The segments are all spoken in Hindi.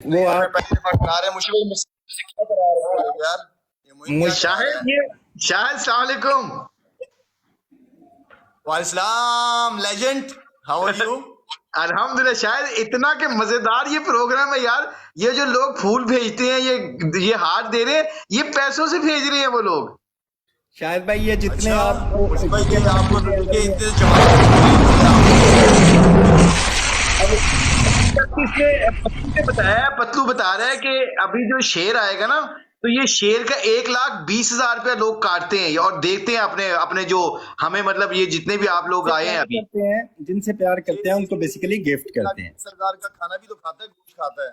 वो हमें आप पहली दफा करा रहे हैं मुझे मुझसे क्या करा रहे हो यार, ये मुझे क्या करा रहे शाहिद हैं। ये शाहिद अस्सलाम वालेकुम। वालेकुम लेजेंड, हाउ आर यू। अल्हम्दुलिल्लाह। शायद इतना के मजेदार ये प्रोग्राम है यार। ये जो लोग फूल भेजते हैं, ये हाथ दे रहे हैं, ये पैसों से भेज रहे हैं वो लोग। शाहिद भाई ये जितने अच्छा आपको मुझे भाई जितने ये बार आपको मुझे देखे अगर ये इतने जवाब अब पत्तू ने बताया, पत्तू बता रहा है कि अभी जो शेर आएगा ना, तो ये शेर का 1,20,000 रुपया लोग काटते हैं और देखते हैं अपने अपने जो हमें, मतलब ये जितने भी आप लोग जिनसे आए हैं प्यार अभी। करते हैं जिनसे प्यार ये करते हैं उनको बेसिकली गिफ्ट करते हैं। सरकार का खाना भी तो खाता है, गोश्त खाता है।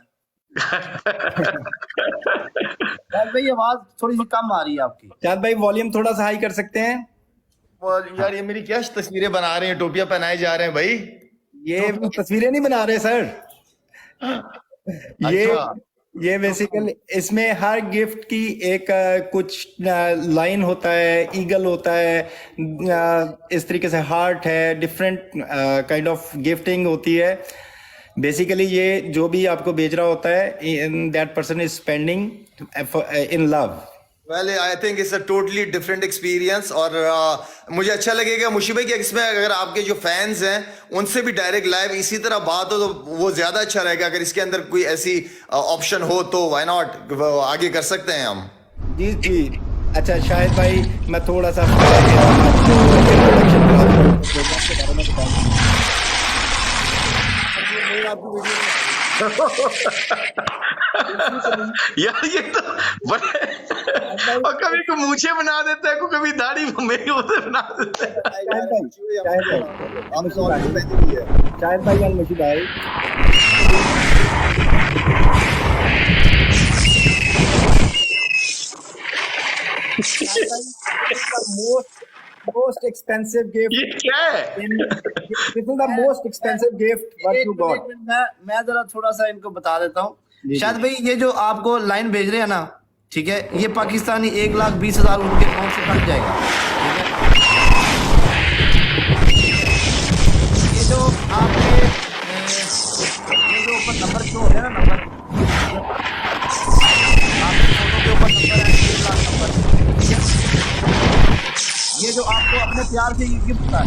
शायद भाई आवाज थोड़ी सी कम आ रही है आपकी। शायद भाई वॉल्यूम थोड़ा सा हाई कर सकते हैं। वो यार ये मेरी क्या तस्वीरें बना रहे हैं, टोपियां पहनाए जा रहे हैं भाई। ये तस्वीरें नहीं बना रहे सर। ये अच्छा ये बेसिकली इसमें हर गिफ्ट की एक कुछ लाइन होता है, ईगल होता है, इस तरीके से हार्ट है, डिफरेंट काइंड ऑफ गिफ्टिंग होती है। बेसिकली ये जो भी आपको भेज रहा होता है, that person is spending in love. Well I think it's a totally different experience. और मुझे अच्छा लगेगा मुशी भाई कि इसमें अगर आपके जो फैंस हैं उनसे भी डायरेक्ट लाइव इसी तरह बात हो तो वो ज्यादा अच्छा रहेगा। अगर इसके अंदर कोई ऐसी ऑप्शन हो तो व्हाई नॉट, आगे कर सकते हैं हम। जी जी। अच्छा शाहिद भाई मैं थोड़ा सा आपको इंट्रोडक्शन करा दूं प्रोग्राम के बारे में बताऊं। यार ये तो बड़े और कभी को मूछे बना देता है, को कभी दाढ़ी मेरी उधर बना देता है। शाहिद भाई आपने मुशी ऑलरेडी भाई पहनी हुई है। शाहिद भाई और मुशी भाई most expensive gift ये क्या है? this is the most expensive gift what you got। एक मिनट मैं जरा थोड़ा सा इनको बता देता हूँ। जी, शायद भाई ये जो आपको लाइन भेज रहे हैं ना, ठीक है, ये पाकिस्तानी 1,20,000 उनके अकाउंट से कट जाएगा। ठीक है, ये जो आपके ये जो ऊपर नंबर शो हो रहा है ना, नंबर आपके फोटो के ऊपर नंबर है, 1,00,000 नंबर, ठीक है? ये जो आपको अपने प्यार से ये गिफ्ट है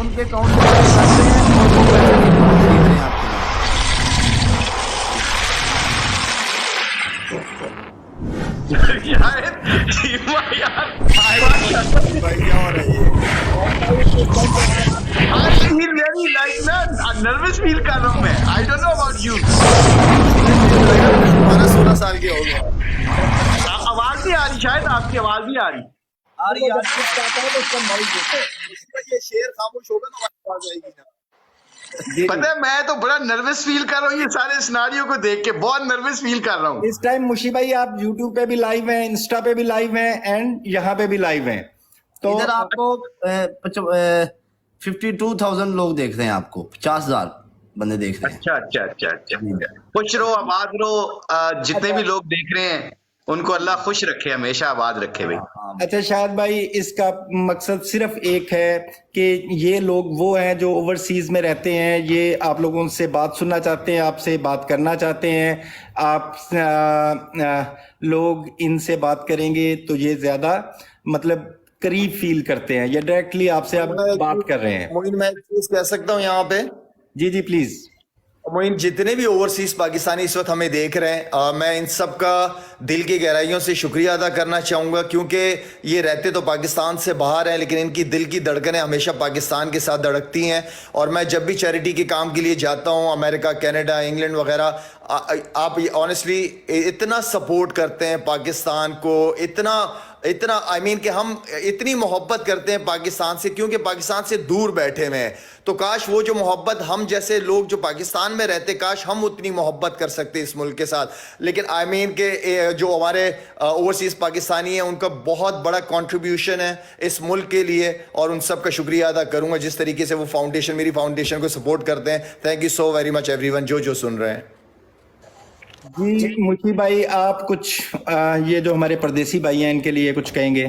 उनके अकाउंट से पैसे करते हैं और वो पैसे खरीद रहे हैं आपके लिए। यार भाई क्या हो रहा है ये? आई फील वेरी लाइक ना, नर्वस फील कर रहा हूँ मैं। I don't know about you. 15-16 साल के हो गए। आवाज नहीं आ रही, शायद आपकी आवाज नहीं आ रही। आ रही है, ये शेर खामोश होगा तो आवाज आएगी ना। पता है मैं तो बड़ा नर्वस फील कर रहा हूँ ये सारे सिनारियो को देख के, बहुत नर्वस फील कर रहा हूँ। इस टाइम मुशी भाई आप YouTube पे भी लाइव हैं, इंस्टा पे भी लाइव हैं एंड यहाँ पे भी लाइव हैं। तो इधर आपको 52,000 लोग देख रहे हैं, आपको 50,000 बंदे देख रहे हैं। अच्छा अच्छा अच्छा अच्छा। खुश रहो, आबाद रहो। जितने भी लोग देख रहे हैं उनको अल्लाह खुश रखे, हमेशा आबाद रखे भाई। अच्छा शाहिद भाई इसका मकसद सिर्फ एक है कि ये लोग वो हैं जो ओवरसीज में रहते हैं, ये आप लोगों से बात सुनना चाहते हैं, आपसे बात करना चाहते हैं। आप लोग इनसे बात करेंगे तो ये ज्यादा मतलब करीब फील करते हैं, ये डायरेक्टली आपसे आप बात कर रहे हैं। मोइन मैं एक चीज कह सकता हूँ यहाँ पे। जी जी प्लीज। मोइन जितने भी ओवरसीज पाकिस्तानी इस वक्त हमें देख रहे हैं, मैं इन सब का दिल की गहराइयों से शुक्रिया अदा करना चाहूँगा, क्योंकि ये रहते तो पाकिस्तान से बाहर हैं लेकिन इनकी दिल की धड़कनें हमेशा पाकिस्तान के साथ धड़कती हैं। और मैं जब भी चैरिटी के काम के लिए जाता हूँ, अमेरिका, कनाडा, इंग्लैंड वगैरह, आप ऑनेस्टली इतना सपोर्ट करते हैं पाकिस्तान को, इतना आई मीन कि हम इतनी मोहब्बत करते हैं पाकिस्तान से, क्योंकि पाकिस्तान से दूर बैठे हुए हैं। तो काश वो जो मोहब्बत हम जैसे लोग जो पाकिस्तान में रहते, काश हम उतनी मोहब्बत कर सकते इस मुल्क के साथ। लेकिन आई मीन के जो हमारे ओवरसीज पाकिस्तानी हैं उनका बहुत बड़ा कंट्रीब्यूशन है इस मुल्क के लिए, और उन सब का शुक्रिया अदा करूंगा जिस तरीके से वो फाउंडेशन, मेरी फाउंडेशन को सपोर्ट करते हैं। Thank you so very much everyone जो सुन रहे हैं। जी मुशी भाई आप कुछ ये जो हमारे परदेसी भाई हैं इनके लिए कुछ कहेंगे?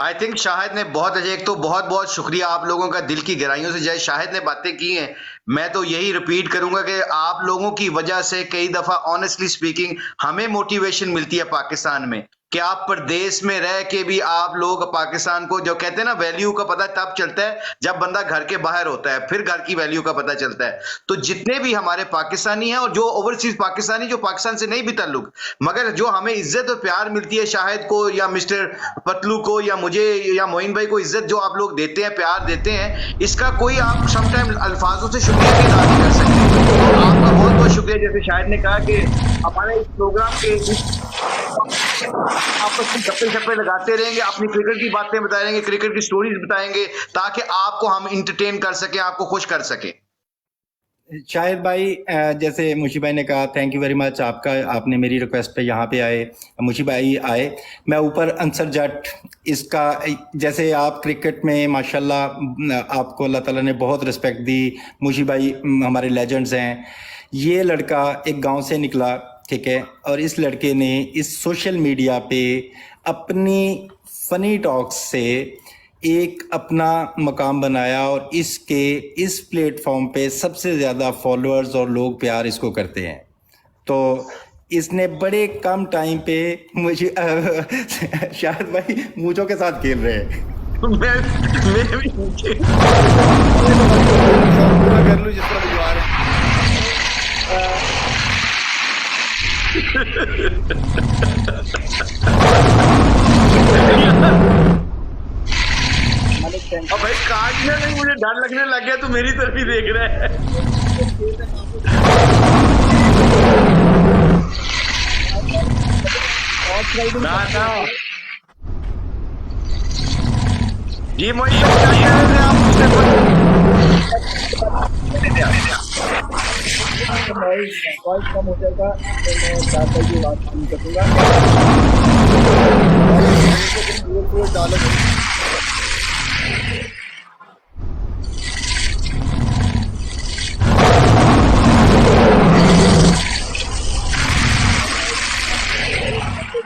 आई थिंक शाहिद ने बहुत अच्छे, एक तो बहुत बहुत शुक्रिया आप लोगों का दिल की गहराइयों से, जय शाहिद ने बातें की हैं। मैं तो यही रिपीट करूंगा कि आप लोगों की वजह से कई दफा ऑनेस्टली स्पीकिंग हमें मोटिवेशन मिलती है पाकिस्तान में, कि आप प्रदेश में रह के भी आप लोग पाकिस्तान को, जो कहते हैं ना, वैल्यू का पता तब चलता है जब बंदा घर के बाहर होता है, फिर घर की वैल्यू का पता चलता है। तो जितने भी हमारे पाकिस्तानी हैं और जो ओवरसीज पाकिस्तानी जो पाकिस्तान से नहीं भी ताल्लुक, मगर जो हमें इज्जत और प्यार मिलती है, शाहिद को या मिस्टर पतलू को या मुझे या मोइन भाई को इज्जत जो आप लोग देते हैं, प्यार देते हैं, इसका कोई आप समटाइम अल्फाजों से शुक्रिया भी अदा नहीं कर सकते। तो आपका बहुत बहुत शुक्रिया। जैसे शाहिद ने कहा कि हमारे इस प्रोग्राम के आपस में गप्पे शप्पे लगाते रहेंगे, अपनी क्रिकेट की बातें बताएंगे, क्रिकेट की स्टोरीज बताएंगे, ताकि आपको हम इंटरटेन कर सके, आपको खुश कर सके। शाहिद भाई, जैसे मुशी भाई ने कहा, थैंक यू वेरी मच आपका, आपने मेरी रिक्वेस्ट पे यहाँ पे आए, मुशी भाई आए। मैं ऊपर अंसर जट इसका, जैसे आप क्रिकेट में माशाल्लाह आपको अल्लाह ताला ने बहुत रिस्पेक्ट दी, मुशी भाई हमारे लेजेंड्स हैं। ये लड़का एक गांव से निकला, ठीक है, और इस लड़के ने इस सोशल मीडिया पे अपनी फनी टॉक्स से एक अपना मकाम बनाया और इसके इस प्लेटफॉर्म पे सबसे ज़्यादा फॉलोअर्स और लोग प्यार इसको करते हैं। तो इसने बड़े कम टाइम पे मुझे शायद भाई मूंछों के साथ खेल रहे हैं। मैं भी पूरा कर लूं जिस तरह भिजवा रहे अब भाई काटने नहीं, मुझे डर लगने लग गया, तू मेरी तरफ ही देख रहा है। ना ना जी, मोहित भाई क्या कह रहे थे आप मुझसे? वॉइस कम हो जाएगा तो मैं चाहता हूँ बात नहीं करूँगा। डालो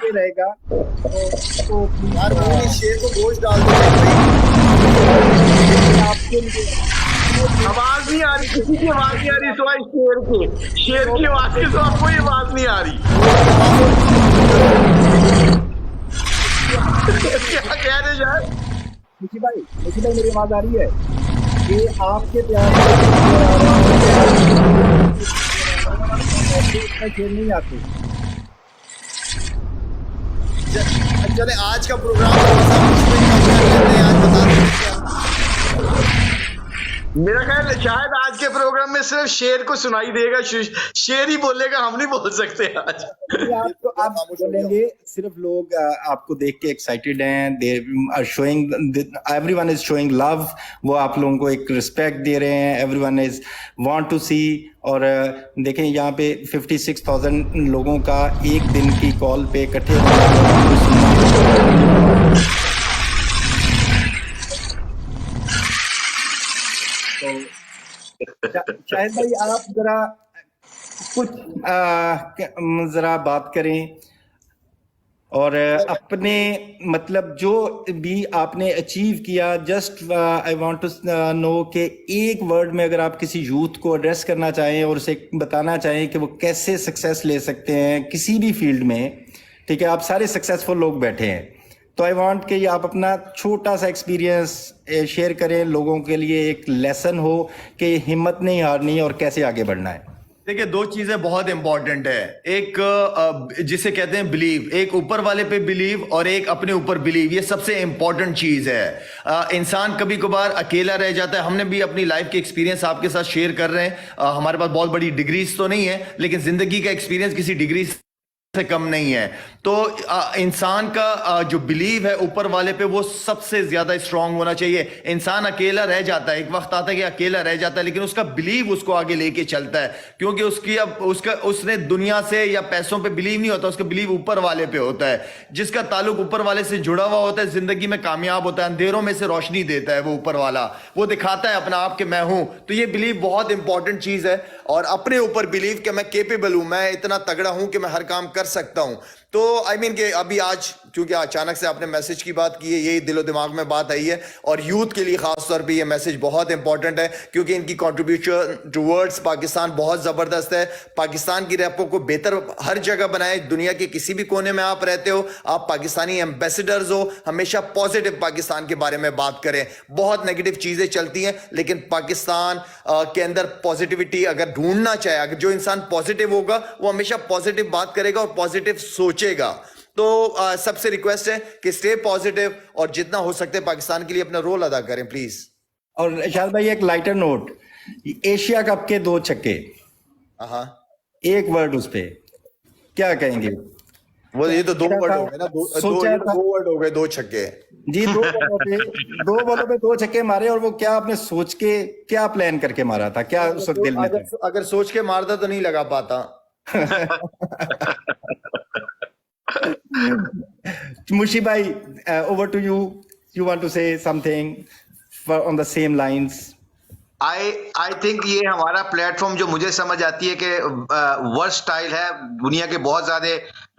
रहेगा तो यार वो शेर को गोश्त डाल दो आपके लिए। आवाज नहीं आ रही, किसी की आवाज नहीं आ रही, सिवाय शेर की आवाज की, तो आपको ये आवाज नहीं आ रही। क्या कह रहे यार? मुझी भाई मेरी आवाज आ रही है? ये आपके प्यार में खेल नहीं आते। चले आज का प्रोग्राम आज बता दें। मेरा ख्याल शायद आज के प्रोग्राम में सिर्फ शेर को सुनाई देगा, शेर ही बोलेगा, हम नहीं बोल सकते आज। आपको आप बोलेंगे, सिर्फ लोग आपको देख के एक्साइटेड हैं, they are showing, everyone is showing love, वो आप लोगों को एक रिस्पेक्ट दे रहे हैं, everyone is want to see. और देखें यहाँ पे 56,000 लोगों का एक दिन की कॉल पे इकट्ठे शायद भाई आप जरा कुछ जरा बात करें और अपने मतलब जो भी आपने अचीव किया, just I want to know कि एक वर्ड में अगर आप किसी यूथ को एड्रेस करना चाहें और उसे बताना चाहें कि वो कैसे सक्सेस ले सकते हैं किसी भी फील्ड में, ठीक है, आप सारे सक्सेसफुल लोग बैठे हैं, तो आई वांट कि आप अपना छोटा सा एक्सपीरियंस शेयर करें, लोगों के लिए एक लेसन हो कि हिम्मत नहीं हारनी और कैसे आगे बढ़ना है। देखिए, दो चीजें बहुत इंपॉर्टेंट है, एक जिसे कहते हैं बिलीव, एक ऊपर वाले पे बिलीव और एक अपने ऊपर बिलीव। ये सबसे इंपॉर्टेंट चीज है। इंसान कभी कभार अकेला रह जाता है। हमने भी अपनी लाइफ के एक्सपीरियंस आपके साथ शेयर कर रहे हैं। हमारे पास बहुत बड़ी डिग्रीज तो नहीं है, लेकिन जिंदगी का एक्सपीरियंस किसी डिग्री से कम नहीं है। तो इंसान का जो बिलीव है ऊपर वाले पे, वो सबसे ज्यादा स्ट्रांग होना चाहिए। इंसान अकेला रह जाता है, एक वक्त आता है कि अकेला रह जाता है, लेकिन उसका बिलीव उसको आगे लेके चलता है, क्योंकि उसने दुनिया से या पैसों पे बिलीव नहीं होता, उसका बिलीव ऊपर वाले पे होता है। जिसका ताल्लुक ऊपर वाले से जुड़ा हुआ होता है, जिंदगी में कामयाब होता है, अंधेरों में से रोशनी देता है वो ऊपर वाला, वो दिखाता है अपना आप कि मैं हूं। तो ये बिलीव बहुत इंपॉर्टेंट चीज है। और अपने ऊपर बिलीव कि मैं केपेबल हूं, मैं इतना तगड़ा हूं कि मैं हर काम कर सकता हूं। तो आई मीन कि अभी आज क्योंकि अचानक से आपने मैसेज की बात की है, यही दिलो दिमाग में बात आई है, और यूथ के लिए खास तौर पे ये मैसेज बहुत इंपॉर्टेंट है क्योंकि इनकी कंट्रीब्यूशन टुवर्ड्स पाकिस्तान बहुत जबरदस्त है। पाकिस्तान की रैपों को बेहतर हर जगह बनाए, दुनिया के किसी भी कोने में आप रहते हो, आप पाकिस्तानी एम्बेसडर्स हो, हमेशा पॉजिटिव पाकिस्तान के बारे में बात करें। बहुत नेगेटिव चीजें चलती हैं, लेकिन पाकिस्तान के अंदर पॉजिटिविटी अगर ढूंढना चाहे, अगर जो इंसान पॉजिटिव होगा वो हमेशा पॉजिटिव बात करेगा और पॉजिटिव सोचेगा। तो सबसे रिक्वेस्ट है कि स्टे पॉजिटिव और जितना हो सकता है पाकिस्तान के लिए अपना रोल अदा करें प्लीज। और शायद भाई एक लाइटर नोट, एशिया कप के 2 छक्के, हाँ, एक वर्ड उस पे क्या कहेंगे? वो ये तो 2 वर्ड हो गए ना, सोचा था 2 वर्ड हो गए, 2 छक्के जी। 2 बॉलों पे 2 छक्के मारे, और वो क्या आपने सोच के क्या प्लान करके मारा था, क्या उस वक्त दिल में था? अगर सोच के मारता तो नहीं लगा पाता। Mushi bhai, over to you. You want to say something on the same lines? I think ये हमारा प्लेटफॉर्म जो मुझे समझ आती है कि वर्सटाइल है, दुनिया के बहुत ज्यादा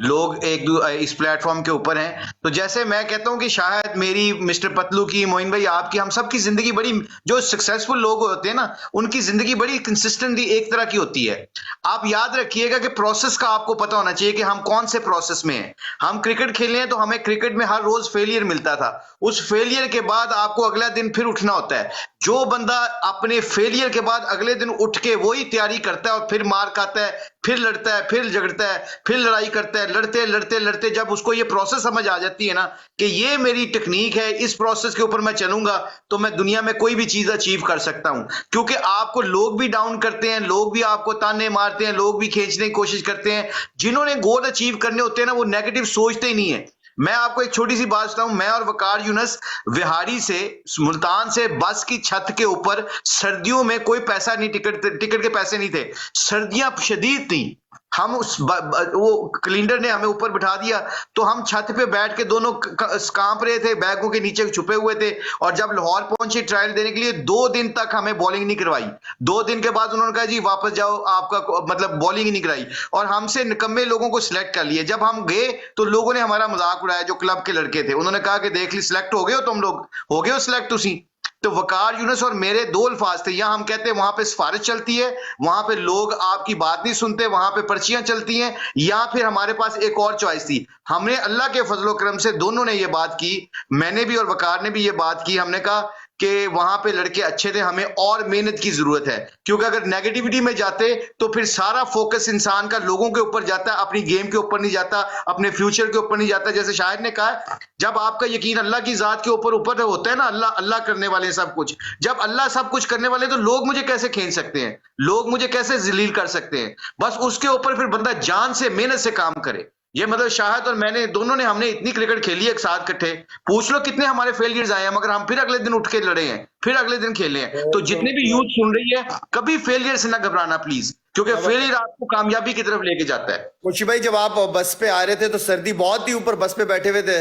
लोग इस प्लेटफॉर्म के ऊपर हैं। तो जैसे मैं कहता हूं कि शायद मेरी, मिस्टर पतलू की, मोइन भाई आपकी, हम सब की जिंदगी बड़ी, जो सक्सेसफुल लोग होते हैं ना, उनकी जिंदगी बड़ी कंसिस्टेंटली एक तरह की होती है। आप याद रखिएगा कि प्रोसेस का आपको पता होना चाहिए कि हम कौन से प्रोसेस में हैं। हम क्रिकेट खेले हैं तो हमें क्रिकेट में हर रोज फेलियर मिलता था, उस फेलियर के बाद आपको अगला दिन फिर उठना होता है। जो बंदा अपने फेलियर के बाद अगले दिन उठ के वही तैयारी करता है और फिर मार खाता है, फिर लड़ता है, फिर झगड़ता है, फिर लड़ाई करता है, लड़ते लड़ते लड़ते जब उसको ये प्रोसेस समझ आ जाती है ना कि ये मेरी टेक्निक है, इस प्रोसेस के ऊपर मैं चलूंगा तो मैं दुनिया में कोई भी चीज अचीव कर सकता हूं। क्योंकि आपको लोग भी डाउन करते हैं, लोग भी आपको ताने मारते हैं, लोग भी खींचने की कोशिश करते हैं। जिन्होंने गोल अचीव करने होते हैं ना, वो नेगेटिव सोचते ही नहीं है। मैं आपको एक छोटी सी बात बताऊं, मैं और वकार यूनस विहाड़ी से, मुल्तान से बस की छत के ऊपर सर्दियों में कोई पैसा नहीं, टिकट के पैसे नहीं थे, सर्दियां शदीद थी, हम वो क्लीनर ने हमें ऊपर बिठा दिया, तो हम छत पे बैठ के दोनों कांप रहे थे, बैगों के नीचे छुपे हुए थे। और जब लाहौर पहुंचे ट्रायल देने के लिए, 2 दिन तक हमें बॉलिंग नहीं करवाई। 2 दिन के बाद उन्होंने कहा जी वापस जाओ, आपका मतलब बॉलिंग ही नहीं कराई, और हमसे निकम्मे लोगों को सिलेक्ट कर लिए। जब हम गए तो लोगों ने हमारा मजाक उड़ाया, जो क्लब के लड़के थे, उन्होंने कहा कि देख ली, सिलेक्ट हो गए हो तुम लोग, हो गए हो सिलेक्ट तुसी। तो वकार यूनस और मेरे 2 अल्फाज थे, यहां हम कहते हैं वहां पे सिफारिश चलती है, वहां पे लोग आपकी बात नहीं सुनते, वहां पे पर्चियां चलती हैं, या फिर हमारे पास एक और चॉइस थी। हमने अल्लाह के फजलो करम से दोनों ने ये बात की, मैंने भी और वकार ने भी ये बात की, हमने कहा कि वहां पे लड़के अच्छे थे, हमें और मेहनत की जरूरत है। क्योंकि अगर नेगेटिविटी में जाते तो फिर सारा फोकस इंसान का लोगों के ऊपर जाता है, अपनी गेम के ऊपर नहीं जाता, अपने फ्यूचर के ऊपर नहीं जाता। जैसे शाहिद ने कहा, जब आपका यकीन अल्लाह की जात के ऊपर होता है ना, अल्लाह अल्लाह करने वाले सब कुछ, जब अल्लाह सब कुछ करने वाले तो लोग मुझे कैसे खींच सकते हैं, लोग मुझे कैसे जलील कर सकते हैं। बस उसके ऊपर फिर बंदा जान से मेहनत से काम करे। ये मतलब शाहिद और मैंने दोनों ने, हमने इतनी क्रिकेट खेली है एक साथ इकट्ठे, पूछ लो कितने हमारे फेलियर्स आए हैं, मगर हम फिर अगले दिन उठ के लड़े हैं, फिर अगले दिन खेले हैं। तो जितने भी यूथ सुन रही है, कभी फेलियर से ना घबराना प्लीज, क्योंकि फेलियर आपको कामयाबी की तरफ लेके जाता है। मुशी भाई, जब आप बस पे आ रहे थे तो सर्दी बहुत थी, ऊपर बस पे बैठे हुए थे,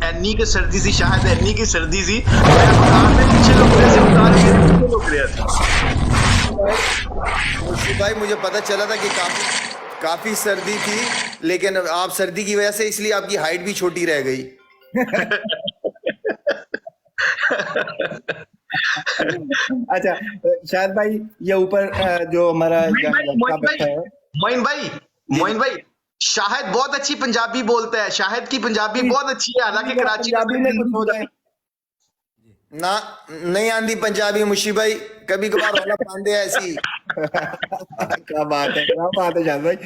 एनी की सर्दी सी, शायद एनी की सर्दी सी, पीछे लोग रहे थे। मुशी भाई, मुझे पता चला था कि काफी सर्दी थी, लेकिन आप सर्दी की वजह से, इसलिए आपकी हाइट भी छोटी रह गई। अच्छा शायद भाई, ये ऊपर जो हमारा मोइन भाई, शाहिद बहुत अच्छी पंजाबी बोलता है, शाहिद की पंजाबी बहुत अच्छी है, हालांकि कराची में कुछ हो जाए ना, नहीं आंदी पंजाबी मुशी भाई, कभी कभार वाला पांडे ऐसी। क्या बात है शाहिद भाई,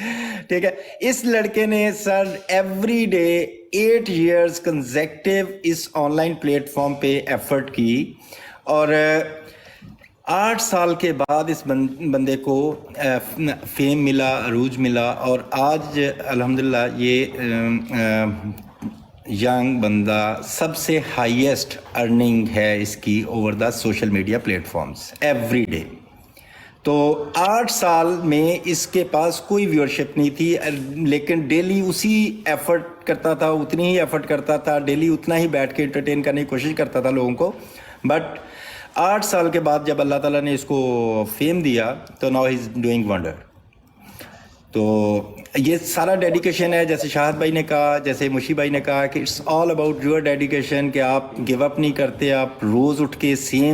ठीक है। इस लड़के ने sir every day 8 years consecutive इस ऑनलाइन प्लेटफॉर्म पे एफर्ट की, और 8 साल के बाद इस बंदे को फेम मिला, अरूज मिला, और आज अल्हम्दुलिल्लाह ये यंग बंदा सबसे हाईएस्ट अर्निंग है इसकी over the social media platforms every day. तो 8 साल में इसके पास कोई व्यूअरशिप नहीं थी, लेकिन डेली उसी एफर्ट करता था, उतनी ही एफर्ट करता था, डेली उतना ही बैठ के एंटरटेन करने की कोशिश करता था लोगों को। बट 8 साल के बाद जब अल्लाह ताला ने इसको फेम दिया तो now he is doing wonder. तो ये सारा डेडिकेशन है, जैसे शाहद भाई ने कहा, जैसे मुशी भाई ने कहा कि it's all about your dedication, कि आप गिव अप नहीं करते, आप रोज़ उठ के सेम